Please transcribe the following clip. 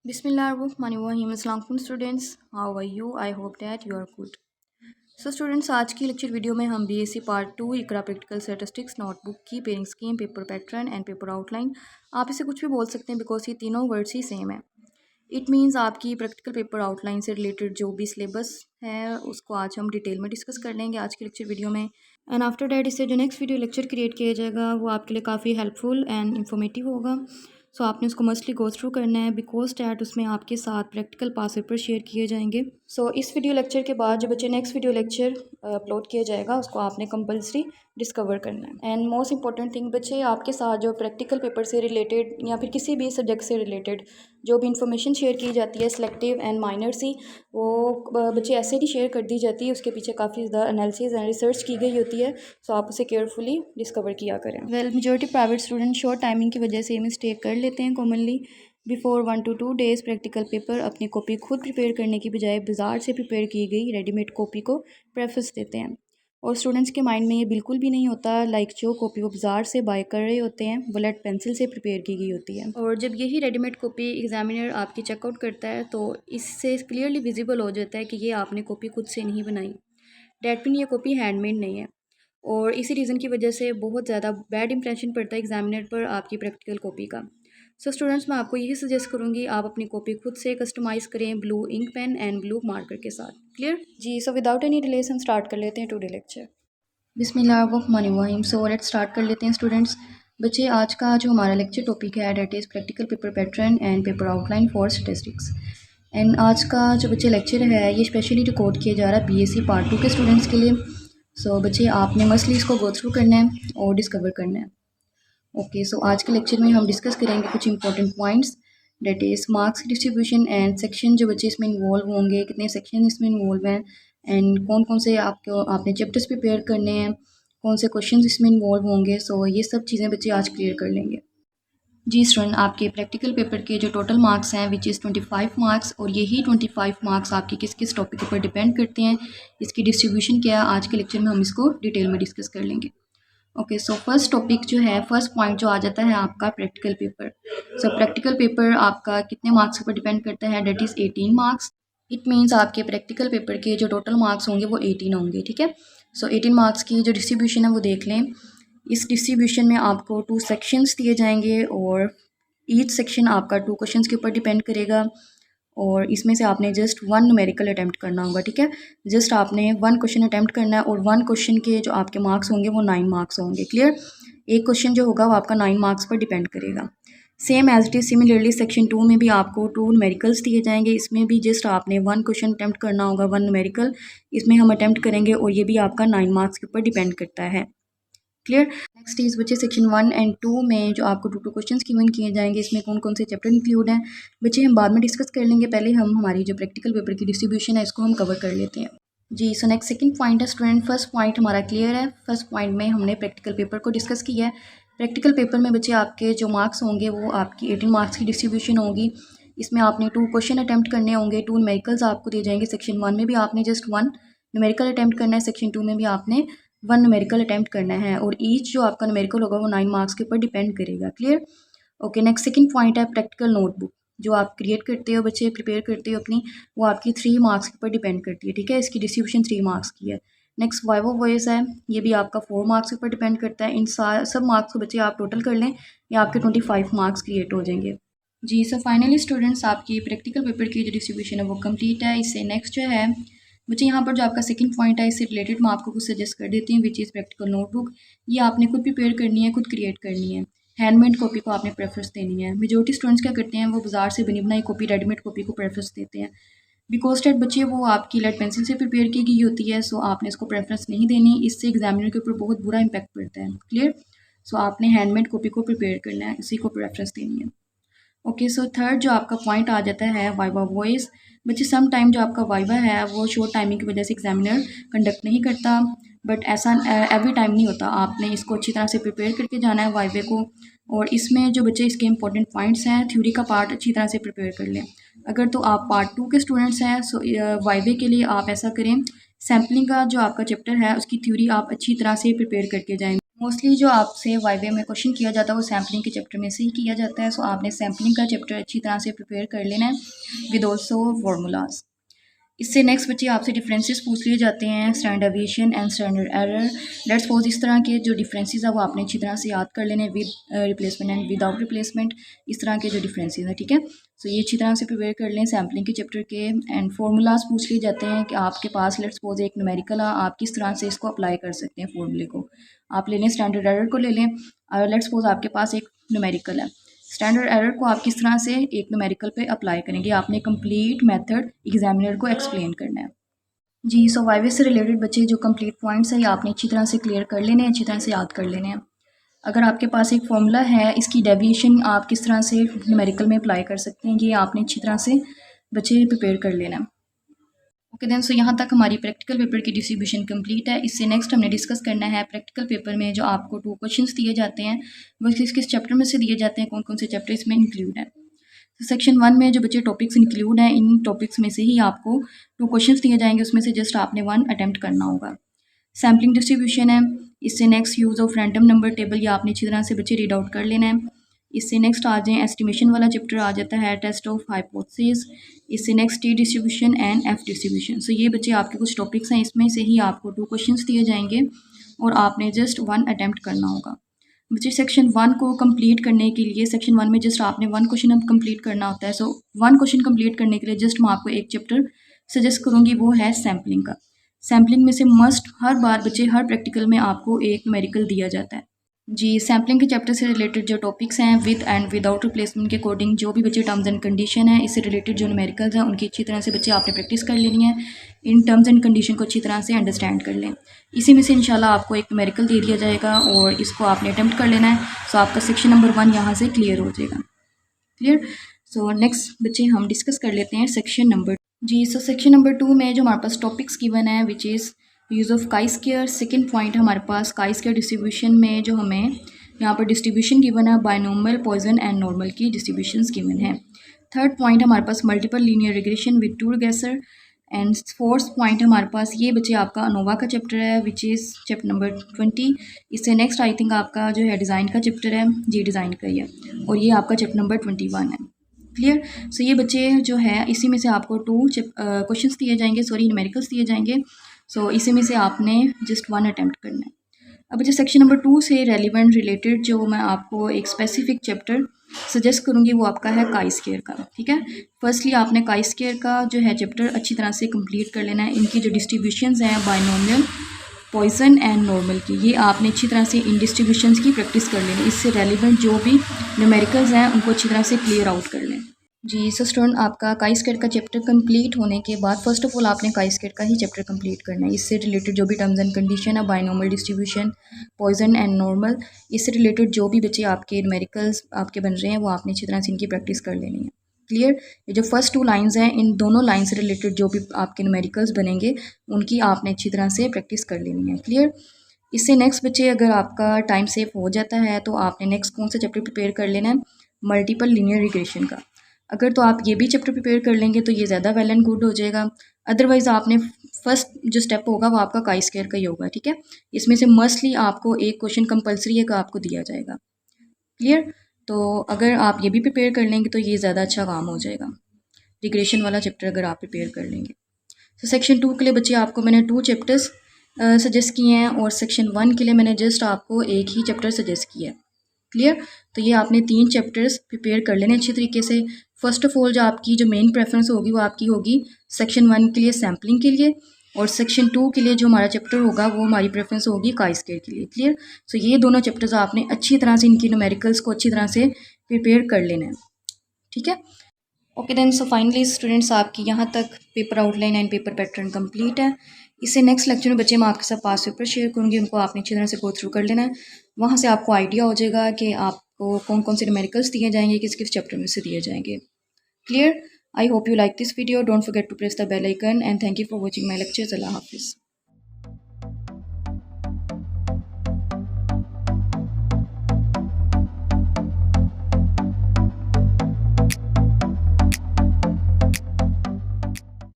Bismillahirrahmanirrahim. Assalamualaikum students. How are you? I hope that you are good. So students, आज की lecture video में हम BSc part 2 इकरा practical statistics notebook की pairing scheme, paper pattern and paper outline, आप इसे कुछ भी बोल सकते हैं बिकॉज ये तीनों वर्ड्स ही सेम है। इट मीन्स आपकी प्रैक्टिकल पेपर आउटलाइन से रिलेटेड जो भी सिलेबस है उसको आज हम डिटेल में डिस्कस कर लेंगे आज की लेक्चर वीडियो में। एंड आफ्टर डैट इससे जो नेक्स्ट वीडियो लेक्चर क्रिएट किया जाएगा वो आपके लिए काफ़ी हेल्पफुल एंड इन्फॉर्मेटिव होगा। सो आपने उसको मस्टली गो थ्रू करना है बिकॉज डैट उसमें आपके साथ प्रैक्टिकल पास पेपर शेयर किए जाएंगे। सो इस वीडियो लेक्चर के बाद जो बच्चे नेक्स्ट वीडियो लेक्चर अपलोड किया जाएगा उसको आपने कंपलसरी डिस्कवर करना है। एंड मोस्ट इंपॉर्टेंट थिंग बच्चे, आपके साथ जो प्रैक्टिकल पेपर से रिलेटेड या फिर किसी भी सब्जेक्ट से रिलेटेड जो भी इंफॉर्मेशन शेयर की जाती है सिलेक्टिव एंड माइनर सी, वो बच्चे ऐसे ही शेयर कर दी जाती है, उसके पीछे काफ़ी ज़्यादा एनालिसिस एंड रिसर्च की गई होती है। सो आप उसे केयरफुली डिस्कवर किया करें। Majority private student short timing की वजह से ये मिस्टेक कर लेते हैं commonly. Before 1 to 2 days practical paper अपनी कॉपी खुद प्रिपेयर करने की बजाय बाज़ार से प्रिपेयर की गई रेडीमेड कॉपी को प्रेफरेंस देते हैं। और स्टूडेंट्स के माइंड में ये बिल्कुल भी नहीं होता लाइक जो कॉपी वो बाज़ार से बाय कर रहे होते हैं वो लेड पेंसिल से प्रिपेयर की गई होती है। और जब यही रेडीमेड कॉपी एग्जामिनर आपकी चेकआउट करता है तो इससे क्लियरली विजिबल हो जाता है कि ये आपने कॉपी खुद से नहीं बनाई, डैट मीन ये कॉपी हैंडमेड नहीं है। और इसी रीज़न की वजह से बहुत ज़्यादा बैड इंप्रेशन पड़ता है एग्जामिनर पर आपकी प्रैक्टिकल कॉपी का। सो स्टूडेंट्स, मैं आपको यही सजेस्ट करूँगी आप अपनी कॉपी खुद से कस्टमाइज़ करें blue ink pen and blue marker के साथ। क्लियर जी। सो विदाउट एनी डिले हम स्टार्ट कर लेते हैं टुडे लेक्चर। बिस्मिल्लाहिर्रहमानिर्रहीम। सो लेट्स स्टार्ट कर लेते हैं स्टूडेंट्स। बच्चे, आज का जो हमारा लेक्चर टॉपिक है that is practical paper pattern and paper outline for statistics. And आज का जो बच्चे लेक्चर है ये स्पेशली रिकॉर्ड किया जा रहा है बीएससी पार्ट 2 के स्टूडेंट्स के लिए। सो बच्चे, आपने मस्टली इसको गो थ्रू करना है और डिस्कवर करना है। ओके, सो आज के लेक्चर में हम डिस्कस करेंगे कुछ important points, that is marks distribution and section जो बच्चे इसमें इन्वॉल्व होंगे, कितने सेक्शन इसमें इन्वॉल्व हैं एंड कौन कौन से आपने चैप्टर्स प्रिपेयर करने हैं, कौन से क्वेश्चंस इसमें इन्वॉल्व होंगे। सो ये सब चीज़ें बच्चे आज क्लियर कर लेंगे। जी स्टूडेंट, आपके प्रैक्टिकल पेपर के जो टोटल मार्क्स हैं विच इज़ 25 मार्क्स, और यही 25 मार्क्स आपके किस किस टॉपिक के ऊपर डिपेंड करते हैं, इसकी डिस्ट्रीब्यूशन क्या है, आज के लेक्चर में हम इसको डिटेल में डिस्कस कर लेंगे। ओके, सो फर्स्ट टॉपिक जो है, फर्स्ट पॉइंट जो आ जाता है आपका प्रैक्टिकल पेपर। सो प्रैक्टिकल पेपर आपका कितने मार्क्स पर डिपेंड करता है, that is 18 marks. It means आपके प्रैक्टिकल पेपर के जो टोटल मार्क्स होंगे वो 18 होंगे, ठीक है। सो 18 मार्क्स की जो डिस्ट्रीब्यूशन है वो देख लें। इस डिस्ट्रीब्यूशन में आपको 2 सेक्शंस दिए जाएंगे और ईच सेक्शन आपका 2 क्वेश्चंस के ऊपर डिपेंड करेगा और इसमें से आपने जस्ट 1 न्यूमेरिकल अटैम्प्ट करना होगा, ठीक है। जस्ट आपने 1 क्वेश्चन अटैम्प्ट करना है और 1 क्वेश्चन के जो आपके मार्क्स होंगे वो 9 मार्क्स होंगे। क्लियर, एक क्वेश्चन जो होगा वो आपका 9 मार्क्स पर डिपेंड करेगा। Same as it is similarly section 2 में भी आपको 2 न्यूमेरिकल्स दिए जाएंगे, इसमें भी जस्ट आपने 1 क्वेश्चन अटैम्प्ट करना होगा, 1 न्यूमेरिकल इसमें हम अटैम्प्ट करेंगे और ये भी आपका 9 मार्क्स के ऊपर डिपेंड करता है। क्लियर। नेक्स्ट इज बच्चे सेक्शन 1 एंड 2 में जो आपको 2 क्वेश्चंस गिवन किए जाएंगे, इसमें कौन कौन से चैप्टर इंक्लूड हैं बच्चे हम बाद में डिस्कस कर लेंगे, पहले हम हमारी जो प्रैक्टिकल पेपर की डिस्ट्रीब्यूशन है इसको हम कवर कर लेते हैं। जी, सो नेक्स्ट सेकंड पॉइंट है स्टूडेंट, फर्स्ट पॉइंट हमारा क्लियर है। फर्स्ट पॉइंट में हमने प्रैक्टिकल पेपर को डिस्कस किया है। प्रैक्टिकल पेपर में बच्चे आपके जो मार्क्स होंगे वो आपकी 18 मार्क्स की डिस्ट्रीब्यूशन होगी। इसमें आपने 2 क्वेश्चन अटैम्प्ट करने होंगे, 2 न्यूमेरिकल्स आपको दिए जाएंगे। सेक्शन 1 में भी आपने जस्ट 1 न्यूमेरिकल अटैम्प्ट करना है, सेक्शन 2 में भी आपने 1 न्यूमेरिकल अटैम्प्ट करना है और ईच जो आपका न्यूमेरिकल होगा वो 9 मार्क्स के ऊपर डिपेंड करेगा। Clear. Okay, next second point है प्रैक्टिकल नोटबुक जो आप क्रिएट करते हो बच्चे, प्रिपेयर करते हो अपनी, वो आपकी 3 मार्क्स के ऊपर डिपेंड करती है, ठीक है। इसकी डिस्ट्रीब्यूशन 3 मार्क्स की है। नेक्स्ट वाइवा वॉइस है, ये भी आपका 4 मार्क्स के ऊपर डिपेंड करता है। इन सब मार्क्स को बच्चे आप टोटल कर लें, ये आपके 25 मार्क्स क्रिएट हो जाएंगे। जी, सो फाइनली स्टूडेंट्स आपकी प्रैक्टिकल पेपर की जो डिस्ट्रीब्यूशन है वो कम्प्लीट है। इससे नेक्स्ट जो है बच्चे, यहाँ पर जो आपका सेकंड पॉइंट है इससे रिलेटेड मैं आपको कुछ सजेस्ट कर देती हूँ विच इज़ प्रैक्टिकल नोटबुक। ये आपने खुद प्रिपेयर करनी है, खुद क्रिएट करनी है। हैंडमेड कॉपी को आपने प्रेफरेंस देनी है। मेजॉरिटी स्टूडेंट्स क्या करते हैं, वो बाजार से बनी बनाई कॉपी, रेडीमेड कॉपी को प्रेफरेंस देते हैं बिकॉज डेट बच्चे वो आपकी लेड पेंसिल से प्रिपेयर की गई होती है। सो आपने इसको प्रेफरेंस नहीं देनी, इससे एग्जामिनर के ऊपर बहुत बुरा इंपैक्ट पड़ता है। क्लियर। सो आपने हैंडमेड कॉपी को प्रिपेयर करना है, इसी को प्रेफरेंस देनी है। ओके, सो थर्ड जो आपका पॉइंट आ जाता है वाइवा वॉइस। बच्चे सम टाइम जो आपका वाइवा है वो शॉर्ट टाइमिंग की वजह से एग्जामिनर कंडक्ट नहीं करता, बट ऐसा एवरी टाइम नहीं होता। आपने इसको अच्छी तरह से प्रिपेयर करके जाना है वाइवे को, और इसमें जो बच्चे इसके इंपॉर्टेंट पॉइंट्स हैं, थ्योरी का पार्ट अच्छी तरह से प्रिपेयर कर लें। अगर तो आप पार्ट 2 के स्टूडेंट्स हैं सो वाइवे के लिए आप ऐसा करें, सैम्पलिंग का जो आपका चैप्टर है उसकी थ्योरी आप अच्छी तरह से प्रिपेयर करके जाएँ। मोस्टली जो आपसे वाइवे में क्वेश्चन किया जाता है वो सैम्पलिंग के चैप्टर में से ही किया जाता है। सो आपने सैम्पलिंग का चैप्टर अच्छी तरह से प्रिपेयर कर लेना है विद ऑल्सो फार्मूलाज। इससे नेक्स्ट बच्चे आपसे डिफरेंसेस पूछ लिए जाते हैं, standard deviation and standard error. Let's suppose इस तरह के जो डिफरेंसेस है वो आपने अच्छी तरह से याद कर लेने, with replacement and without replacement, इस तरह के जो डिफरेंसेस हैं, ठीक है। सो ये अच्छी तरह से प्रिपेयर कर लें सैम्पलिंग के चैप्टर के। एंड फार्मूलाज पूछ लिए जाते हैं कि आपके पास लेट्स सपोज एक न्यूमेरिकल है, आप किस तरह से इसको अप्लाई कर सकते हैं फॉर्मूले को। आप ले लें स्टैंडर्ड एरर को ले लें, और लेट्स सपोज आपके पास एक न्यूमेरिकल है, स्टैंडर्ड एरर को आप किस तरह से एक न्यूमेरिकल पे अप्लाई करेंगे, आपने कंप्लीट मेथड एग्जामिनर को एक्सप्लेन करना है। जी, सो वाइवे से रिलेटेड बच्चे जो कंप्लीट पॉइंट्स हैं ये आपने अच्छी तरह से क्लियर कर लेने हैं, अच्छी तरह से याद कर लेने हैं। अगर आपके पास एक फॉर्मूला है, इसकी डेविएशन आप किस तरह से न्यूमेरिकल में अप्लाई कर सकते हैं, ये आपने अच्छी तरह से बच्चे प्रिपेयर कर लेना है। ओके देन, सो यहाँ तक हमारी प्रैक्टिकल पेपर की डिस्ट्रीब्यूशन कंप्लीट है। इससे नेक्स्ट हमने डिस्कस करना है प्रैक्टिकल पेपर में जो आपको 2 क्वेश्चंस दिए जाते हैं वो किस किस चैप्टर में से दिए जाते हैं, कौन कौन से चैप्टर इसमें इंक्लूड है। तो सेक्शन 1 में जो बच्चे टॉपिक्स इंक्लूड हैं, इन टॉपिक्स में से ही आपको 2 क्वेश्चंस दिए जाएंगे, उसमें से जस्ट आपने 1 अटैम्प्ट करना होगा। सैम्पलिंग डिस्ट्रीब्यूशन है, इससे next use of random number table, ये आपने अच्छी तरह से बच्चे रीड आउट कर लेना है। इससे नेक्स्ट आ जाए एस्टिमेशन वाला चैप्टर आ जाता है, टेस्ट ऑफ हाइपोथेसिस। इससे next T distribution and F distribution. So ये बच्चे आपके कुछ टॉपिक्स हैं, इसमें से ही आपको 2 क्वेश्चंस दिए जाएंगे और आपने जस्ट 1 अटैम्प्ट करना होगा। बच्चे सेक्शन 1 को कंप्लीट करने के लिए, सेक्शन 1 में जस्ट आपने 1 क्वेश्चन अब कंप्लीट करना होता है। सो 1 क्वेश्चन कंप्लीट करने के लिए जस्ट मैं आपको एक चैप्टर सजेस्ट करूँगी, वो है सैम्पलिंग का। सैम्पलिंग में से मस्ट हर बार बच्चे हर प्रैक्टिकल में आपको एक न्यूमेरिकल दिया जाता है। जी, सैम्पलिंग के चैप्टर से रिलेटेड जो टॉपिक्स हैं विद एंड विदाउट रिप्लेसमेंट के अकॉर्डिंग जो भी बच्चे टर्म्स एंड कंडीशन है, इससे रिलेटेड जो न्यूमेरिकल्स हैं उनकी अच्छी तरह से बच्चे आपने प्रैक्टिस कर लेनी है, इन टर्म्स एंड कंडीशन को अच्छी तरह से अंडरस्टैंड कर लें। इसी में से इंशाल्लाह आपको एक न्यूमेरिकल दे दिया जाएगा और इसको आपने अटैम्प्ट कर लेना है। सो आपका सेक्शन नंबर 1 यहाँ से क्लियर हो जाएगा। क्लियर। सो नेक्स्ट बच्चे हम डिस्कस कर लेते हैं सेक्शन नंबर। जी, सो सेक्शन नंबर 2 में जो हमारे पास टॉपिक्स गिवन है which is use of chi square. Second point हमारे पास काई स्क्वायर डिस्ट्रीब्यूशन में जो हमें यहाँ पर डिस्ट्रीब्यूशन गिवन है, बायनॉर्मल, पॉइजन एंड नॉर्मल की डिस्ट्रीब्यूशंस गिवन है। थर्ड पॉइंट हमारे पास multiple linear regression with two guesser. And fourth point हमारे पास ये बच्चे आपका अनोवा का चैप्टर है विच इज़ चैप्टर नंबर 20। इससे नेक्स्ट आई थिंक आपका जो है डिज़ाइन का चैप्टर है, जी डिज़ाइन का ही है, और ये आपका चैप्टर नंबर 21 है। क्लियर। सो ये बच्चे जो है इसी में से आपको 2 क्वेश्चंस दिए जाएंगे, सॉरी न्यूमेरिकल्स दिए जाएंगे। सो इसी में से आपने जस्ट 1 अटैम्प्ट करना है। अब जो सेक्शन नंबर 2 से रेलिवेंट रिलेटेड जो मैं आपको एक स्पेसिफिक चैप्टर सजेस्ट करूँगी वो आपका है काई स्क्वायर का। ठीक है, फर्स्टली आपने काई स्क्वायर का जो है चैप्टर अच्छी तरह से कंप्लीट कर लेना है। इनकी जो डिस्ट्रीब्यूशंस हैं बायनोमियल, पॉइजन एंड नॉर्मल की, ये आपने अच्छी तरह से इन डिस्ट्रीब्यूशंस की प्रैक्टिस कर लेनी। इससे रेलिवेंट जो भी न्यूमेरिकल्स हैं उनको अच्छी तरह से क्लियर आउट कर लें। जी, सो स्टूडेंट आपका काई स्क्वायर का चैप्टर कंप्लीट होने के बाद फर्स्ट ऑफ ऑल आपने काई स्क्वायर का ही चैप्टर कंप्लीट करना है। इससे रिलेटेड जो भी टर्म्स एंड कंडीशन है, binormal distribution, Poisson and normal, इससे रिलेटेड जो भी बच्चे आपके न्यूमेरिकल्स आपके बन रहे हैं वो आपने अच्छी तरह से इनकी प्रैक्टिस कर लेनी है। क्लियर। ये जो फर्स्ट 2 लाइन्स हैं, इन दोनों लाइन से रिलेटेड जो भी आपके न्यूमेरिकल्स बनेंगे उनकी आपने अच्छी तरह से प्रैक्टिस कर लेनी है। क्लियर। इससे नेक्स्ट बच्चे अगर आपका टाइम सेव हो जाता है तो आपने नेक्स्ट कौन सा चैप्टर प्रिपेयर कर लेना है, मल्टीपल लीनियर रिग्रेशन का। अगर तो आप ये भी चैप्टर प्रिपेयर कर लेंगे तो ये ज़्यादा वेल एंड गुड हो जाएगा। अदरवाइज़ आपने फर्स्ट जो स्टेप होगा वो आपका काई स्क्वायर का ही होगा। ठीक है, इसमें से मस्टली आपको एक क्वेश्चन कंपलसरी है कि आपको दिया जाएगा। क्लियर। तो अगर आप ये भी प्रिपेयर कर लेंगे तो ये ज़्यादा अच्छा काम हो जाएगा, रिग्रेशन वाला चैप्टर अगर आप प्रिपेयर कर लेंगे। तो सेक्शन 2 के लिए बच्चे आपको मैंने 2 चैप्टर्स सजेस्ट किए हैं और सेक्शन 1 के लिए मैंने जस्ट आपको एक ही चैप्टर सजेस्ट किया है। क्लियर। तो ये आपने 3 चैप्टर्स प्रिपेयर कर लेने अच्छी तरीके से। फर्स्ट ऑफ ऑल जो आपकी जो मेन प्रेफरेंस होगी वो आपकी होगी सेक्शन 1 के लिए सैम्पलिंग के लिए, और सेक्शन 2 के लिए जो हमारा चैप्टर होगा वो हमारी प्रेफरेंस होगी काई स्क्वायर के लिए। क्लियर। सो ये दोनों चैप्टर्स आपने अच्छी तरह से इनकी न्यूमेरिकल्स को अच्छी तरह से प्रिपेयर कर लेना है। ठीक है। Okay then, so finally students आपकी यहाँ तक paper outline and paper pattern complete है। इससे नेक्स्ट लेक्चर में बच्चे मैं आपके साथ पास पेपर शेयर करूँगी, उनको आपने अच्छी तरह से गो थ्रू कर लेना है। वहाँ से आपको आइडिया हो जाएगा कि आपको कौन कौन से न्यूमेरिकल्स दिए जाएंगे, किस किस चैप्टर में से दिए जाएंगे। Clear? I hope you like this video. Don't forget to press the bell icon and thank you for watching my lectures. Allah Hafiz.